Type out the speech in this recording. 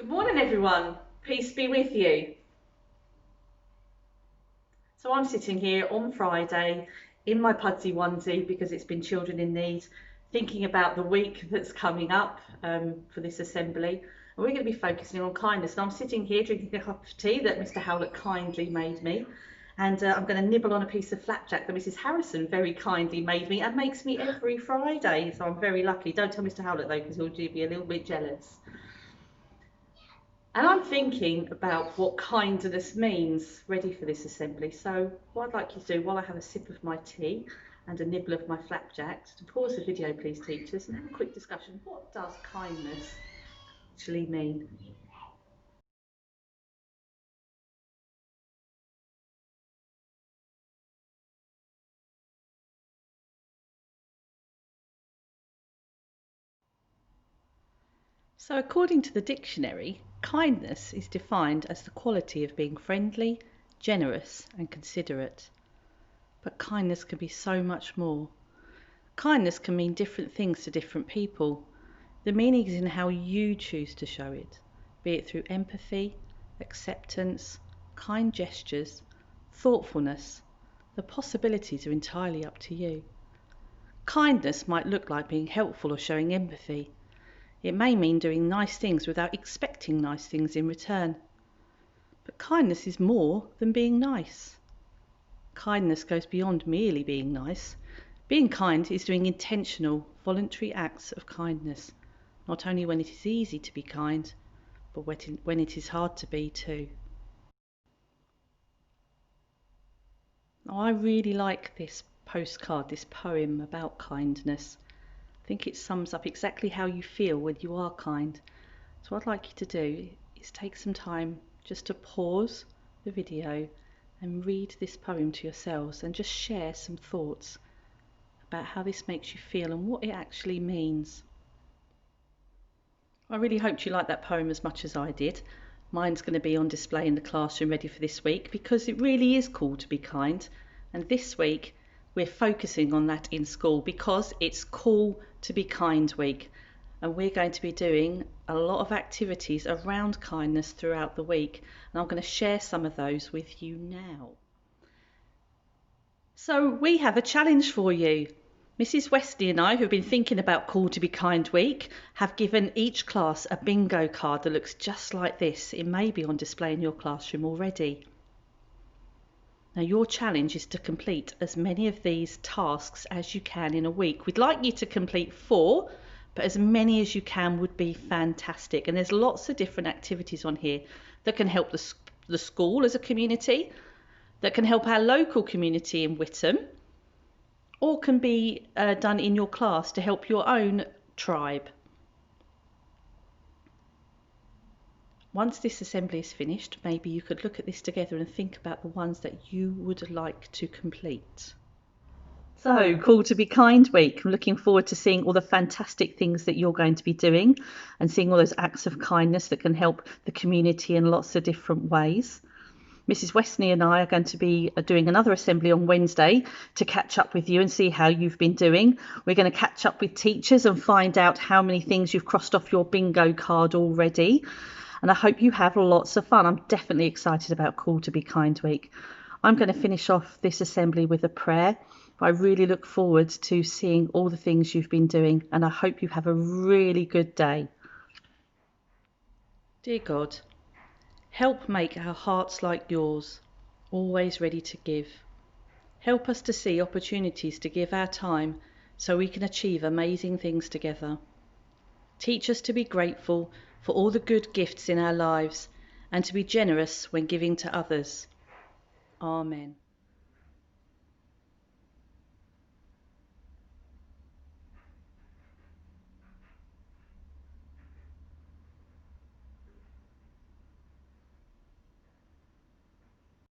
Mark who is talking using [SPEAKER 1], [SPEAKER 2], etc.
[SPEAKER 1] Good morning, everyone. Peace be with you. So I'm sitting here on Friday in my Pudsey onesie because it's been Children in Need, thinking about the week that's coming up for this assembly. And we're going to be focusing on kindness. And I'm sitting here drinking a cup of tea that Mr. Howlett kindly made me. And I'm going to nibble on a piece of flapjack that Mrs. Harrison very kindly made me and makes me every Friday. So I'm very lucky. Don't tell Mr. Howlett though, because he'll be a little bit jealous. And I'm thinking about what kindness means ready for this assembly. So what I'd like you to do while I have a sip of my tea and a nibble of my flapjack, to pause the video please teachers and have a quick discussion. What does kindness actually mean? So according to the dictionary, kindness is defined as the quality of being friendly, generous and considerate. But kindness can be so much more. Kindness can mean different things to different people. The meaning is in how you choose to show it, be it through empathy, acceptance, kind gestures, thoughtfulness. The possibilities are entirely up to you. Kindness might look like being helpful or showing empathy. It may mean doing nice things without expecting nice things in return. But kindness is more than being nice. Kindness goes beyond merely being nice. Being kind is doing intentional, voluntary acts of kindness, not only when it is easy to be kind, but when it is hard to be too. Now, I really like this postcard, this poem about kindness. I think it sums up exactly how you feel when you are kind. So what I'd like you to do is take some time just to pause the video and read this poem to yourselves and just share some thoughts about how this makes you feel and what it actually means. I really hoped you liked that poem as much as I did. Mine's going to be on display in the classroom ready for this week because it really is cool to be kind. And this week we're focusing on that in school because it's Cool to Be Kind week. And we're going to be doing a lot of activities around kindness throughout the week. And I'm going to share some of those with you now. So we have a challenge for you. Mrs. Westley and I, who've been thinking about Cool to Be Kind week, have given each class a bingo card that looks just like this. It may be on display in your classroom already. Now your challenge is to complete as many of these tasks as you can in a week. We'd like you to complete 4, but as many as you can would be fantastic. And there's lots of different activities on here that can help the school as a community, that can help our local community in Witham, or can be done in your class to help your own tribe. Once this assembly is finished, maybe you could look at this together and think about the ones that you would like to complete. So, Cool to Be Kind week. I'm looking forward to seeing all the fantastic things that you're going to be doing and seeing all those acts of kindness that can help the community in lots of different ways. Mrs. Westney and I are going to be doing another assembly on Wednesday to catch up with you and see how you've been doing. We're going to catch up with teachers and find out how many things you've crossed off your bingo card already. And I hope you have lots of fun. I'm definitely excited about Cool to Be Kind week. I'm going to finish off this assembly with a prayer. I really look forward to seeing all the things you've been doing, and I hope you have a really good day. Dear God, help make our hearts like yours, always ready to give. Help us to see opportunities to give our time so we can achieve amazing things together. Teach us to be grateful for all the good gifts in our lives and to be generous when giving to others. Amen.